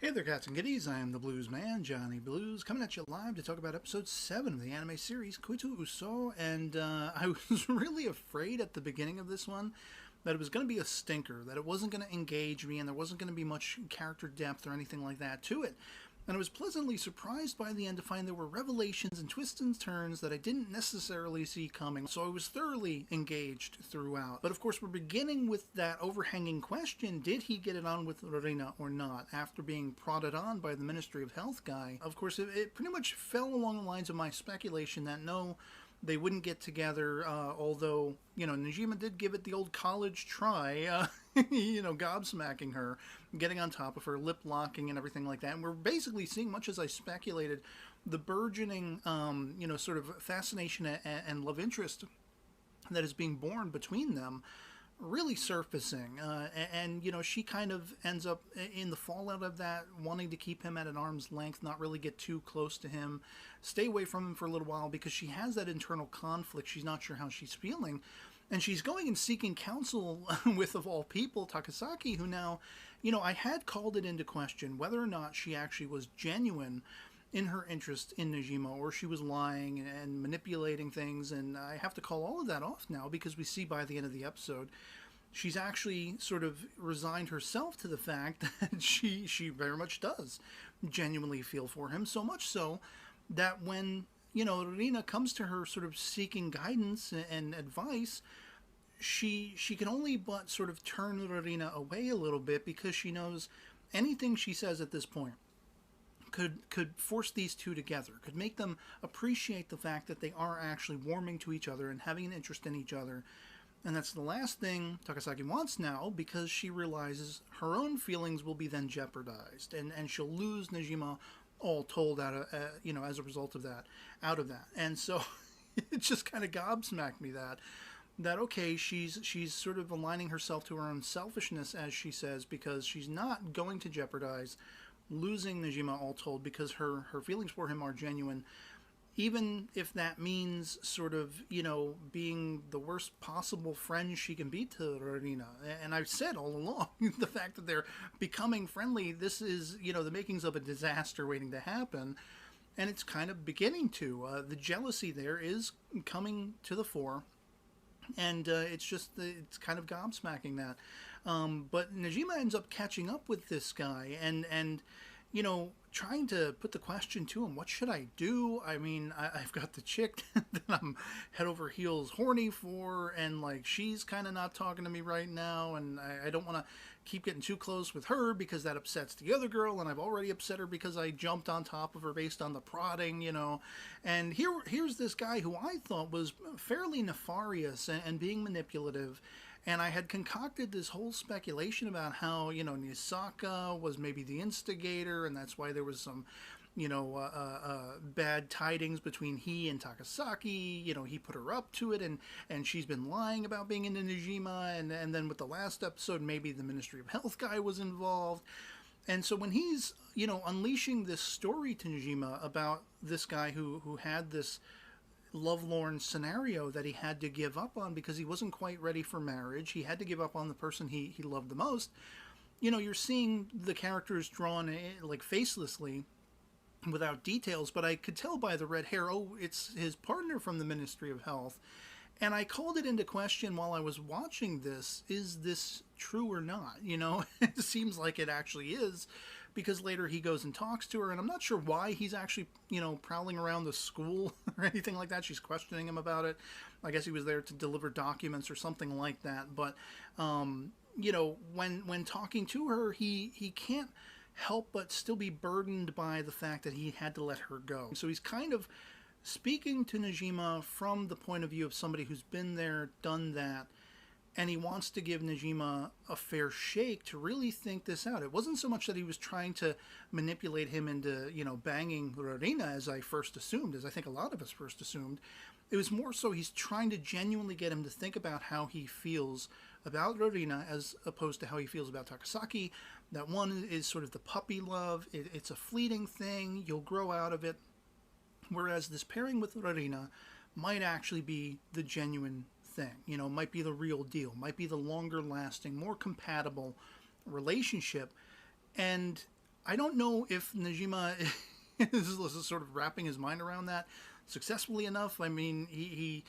Hey there, cats and kitties. I am the Blues Man, Johnny Blues, coming at you live to talk about episode 7 of the anime series, Koitu Uso. And I was really afraid at the beginning of this one that it was going to be a stinker, that it wasn't going to engage me, and there wasn't going to be much character depth or anything like that to it. And I was pleasantly surprised by the end to find there were revelations and twists and turns that I didn't necessarily see coming, so I was thoroughly engaged throughout. But of course, we're beginning with that overhanging question: did he get it on with Lorena or not, after being prodded on by the Ministry of Health guy? Of course, it pretty much fell along the lines of my speculation that no, they wouldn't get together, although, Najima did give it the old college try, gobsmacking her, getting on top of her, lip-locking and everything like that. And we're basically seeing, much as I speculated, the burgeoning, sort of fascination and love interest that is being born between them really surfacing. She kind of ends up in the fallout of that, wanting to keep him at an arm's length, not really get too close to him, stay away from him for a little while, because she has that internal conflict. She's not sure how she's feeling. And she's going and seeking counsel with, of all people, Takasaki, who now, I had called it into question whether or not she actually was genuine in her interest in Najima, or she was lying and manipulating things. And I have to call all of that off now, because we see by the end of the episode she's actually sort of resigned herself to the fact that she very much does genuinely feel for him, so much so that when Rina comes to her sort of seeking guidance and advice, she can only but sort of turn Rina away a little bit, because she knows anything she says at this point could force these two together, could make them appreciate the fact that they are actually warming to each other and having an interest in each other. And that's the last thing Takasaki wants now, because she realizes her own feelings will be then jeopardized, and she'll lose Najima all told as a result of that, out of that. And so it just kind of gobsmacked me that okay, she's sort of aligning herself to her own selfishness, as she says, because she's not going to jeopardize losing Najima all told, because her feelings for him are genuine, even if that means sort of, being the worst possible friend she can be to Rina. And I've said all along, the fact that they're becoming friendly, this is, the makings of a disaster waiting to happen. And it's kind of beginning to. The jealousy there is coming to the fore. And it's kind of gobsmacking that. But Najima ends up catching up with this guy and trying to put the question to him: what should I do? I mean, I've got the chick that I'm head over heels horny for, and like, she's kind of not talking to me right now, and I don't want to keep getting too close with her because that upsets the other girl, and I've already upset her because I jumped on top of her based on the prodding, And here's this guy who I thought was fairly nefarious and being manipulative. And I had concocted this whole speculation about how, Nisaka was maybe the instigator, and that's why there was some, bad tidings between he and Takasaki. He put her up to it, and she's been lying about being into Najima. And then with the last episode, maybe the Ministry of Health guy was involved. And so when he's, unleashing this story to Najima about this guy who had this lovelorn scenario that he had to give up on because he wasn't quite ready for marriage, he had to give up on the person he loved the most, you're seeing the characters drawn like facelessly without details, but I could tell by the red hair, oh, it's his partner from the Ministry of Health. And I called it into question while I was watching this: is this true or not? It seems like it actually is, because later he goes and talks to her, and I'm not sure why he's actually, prowling around the school or anything like that. She's questioning him about it. I guess he was there to deliver documents or something like that. But, when talking to her, he can't help but still be burdened by the fact that he had to let her go. So he's kind of speaking to Najima from the point of view of somebody who's been there, done that, and he wants to give Najima a fair shake to really think this out. It wasn't so much that he was trying to manipulate him into, banging Rina, as I first assumed, as I think a lot of us first assumed. It was more so he's trying to genuinely get him to think about how he feels about Rina, as opposed to how he feels about Takasaki. That one is sort of the puppy love. It's a fleeting thing. You'll grow out of it. Whereas this pairing with Rina might actually be the genuine thing, might be the real deal, might be the longer lasting, more compatible relationship. And I don't know if Najima is sort of wrapping his mind around that successfully enough. I mean, he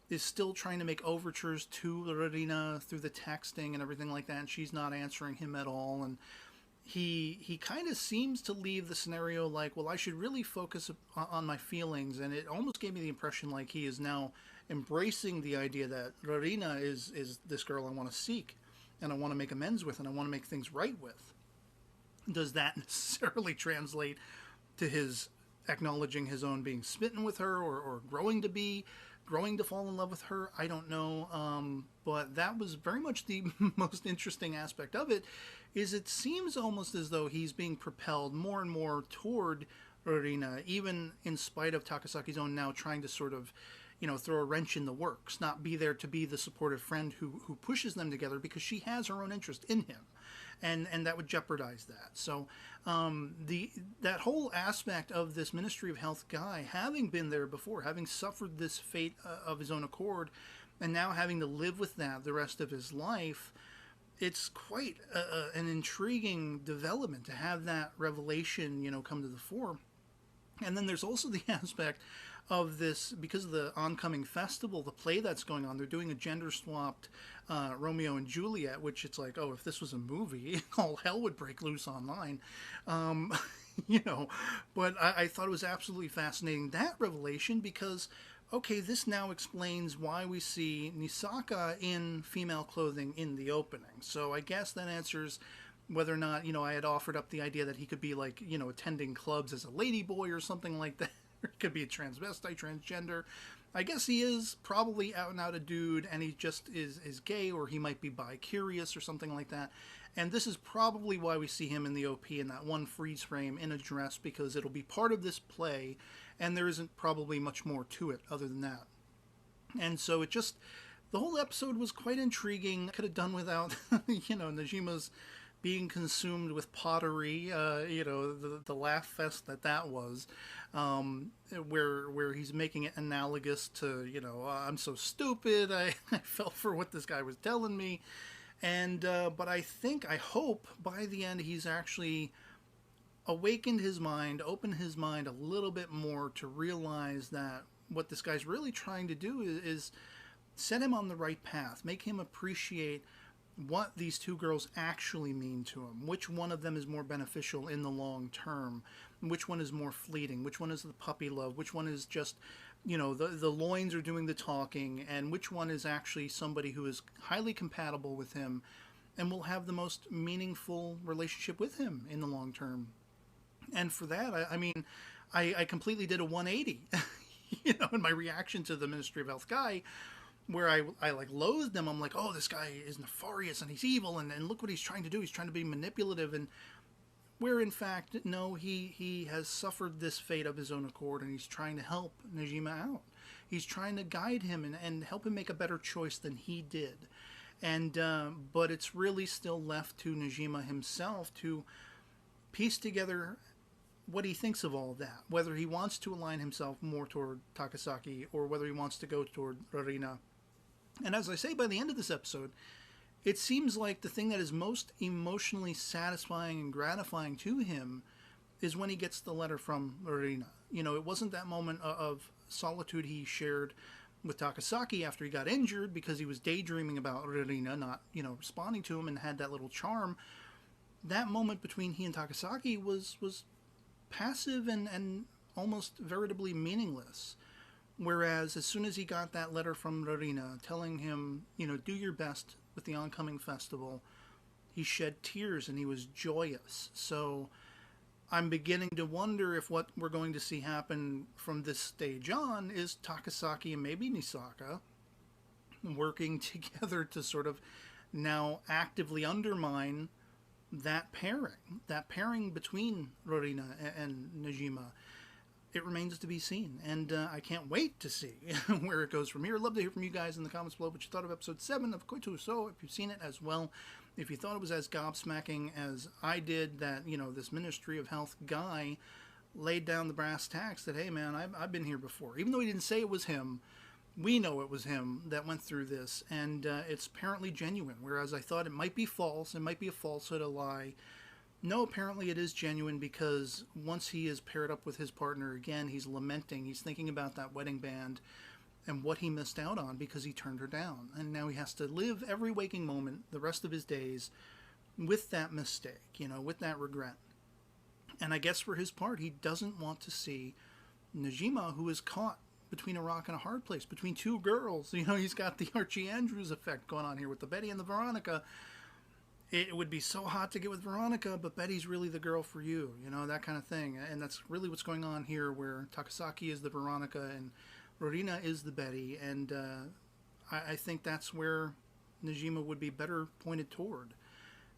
is still trying to make overtures to Rarina through the texting and everything like that, and she's not answering him at all. And he kind of seems to leave the scenario like, well, I should really focus on my feelings, and it almost gave me the impression like he is now embracing the idea that Rarina is this girl I want to seek, and I want to make amends with, and I want to make things right with. Does that necessarily translate to his acknowledging his own being smitten with her, or growing to fall in love with her? I don't know. But that was very much the most interesting aspect of it, is it seems almost as though he's being propelled more and more toward Rorina, even in spite of Takasaki's own now trying to sort of, throw a wrench in the works, not be there to be the supportive friend who pushes them together, because she has her own interest in him. And that would jeopardize that. So that whole aspect of this Ministry of Health guy, having been there before, having suffered this fate of his own accord, and now having to live with that the rest of his life, it's quite an intriguing development to have that revelation, come to the fore. And then there's also the aspect of this, because of the oncoming festival, the play that's going on, they're doing a gender-swapped Romeo and Juliet, which it's like, oh, if this was a movie, all hell would break loose online. But I thought it was absolutely fascinating, that revelation, because, okay, this now explains why we see Nisaka in female clothing in the opening. So I guess that answers whether or not, I had offered up the idea that he could be like, attending clubs as a ladyboy or something like that. It could be a transvestite, transgender. I guess he is probably out and out a dude, and he just is gay, or he might be bi-curious or something like that. And this is probably why we see him in the OP in that one freeze frame in a dress, because it'll be part of this play, and there isn't probably much more to it other than that. And so the whole episode was quite intriguing. Could have done without, Najima's being consumed with pottery, the laugh fest that was, where he's making it analogous to, I'm so stupid, I fell for what this guy was telling me. And, but I hope by the end he's actually awakened his mind, opened his mind a little bit more to realize that what this guy's really trying to do is set him on the right path, make him appreciate what these two girls actually mean to him, which one of them is more beneficial in the long term, which one is more fleeting, which one is the puppy love, which one is just, the loins are doing the talking, and which one is actually somebody who is highly compatible with him and will have the most meaningful relationship with him in the long term. And for that, I completely did a 180, in my reaction to the Ministry of Health guy, where I like loathed him. I'm like, oh, this guy is nefarious and he's evil, and look what he's trying to do. He's trying to be manipulative, and where in fact, no, he has suffered this fate of his own accord, and he's trying to help Najima out. He's trying to guide him and help him make a better choice than he did. And but it's really still left to Najima himself to piece together what he thinks of all of that, whether he wants to align himself more toward Takasaki or whether he wants to go toward Rarina. And as I say, by the end of this episode, it seems like the thing that is most emotionally satisfying and gratifying to him is when he gets the letter from Rarina. It wasn't that moment of solitude he shared with Takasaki after he got injured because he was daydreaming about Rarina, not, responding to him, and had that little charm. That moment between he and Takasaki was passive and almost veritably meaningless. Whereas as soon as he got that letter from Rarina telling him, do your best with the oncoming festival, he shed tears and he was joyous. So I'm beginning to wonder if what we're going to see happen from this stage on is Takasaki and maybe Nisaka working together to sort of now actively undermine that pairing between Rorina and Najima. It remains to be seen, and I can't wait to see where it goes from here. I'd love to hear from you guys in the comments below what you thought of episode 7 of Koitu So, if you've seen it as well. If you thought it was as gobsmacking as I did, that, this Ministry of Health guy laid down the brass tacks that, hey man, I've been here before. Even though he didn't say it was him, we know it was him that went through this, and it's apparently genuine, whereas I thought it might be false, it might be a falsehood, a lie. No, apparently it is genuine, because once he is paired up with his partner again, he's lamenting, he's thinking about that wedding band and what he missed out on because he turned her down. And now he has to live every waking moment, the rest of his days, with that mistake, with that regret. And I guess for his part, he doesn't want to see Najima, who is caught between a rock and a hard place, between two girls. He's got the Archie Andrews effect going on here with the Betty and the Veronica. It would be so hot to get with Veronica, but Betty's really the girl for you, that kind of thing. And that's really what's going on here, where Takasaki is the Veronica and Rorina is the Betty. And I think that's where Najima would be better pointed toward.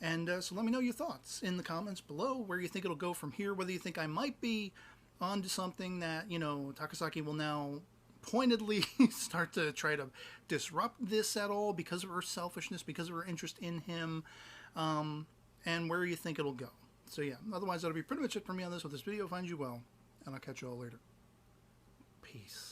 And so let me know your thoughts in the comments below, where you think it'll go from here, whether you think I might be onto something that, Takasaki will now pointedly start to try to disrupt this at all because of her selfishness, because of her interest in him, and where you think it'll go. So yeah, otherwise that'll be pretty much it for me on this. Hope this video finds you well, and I'll catch you all later. Peace.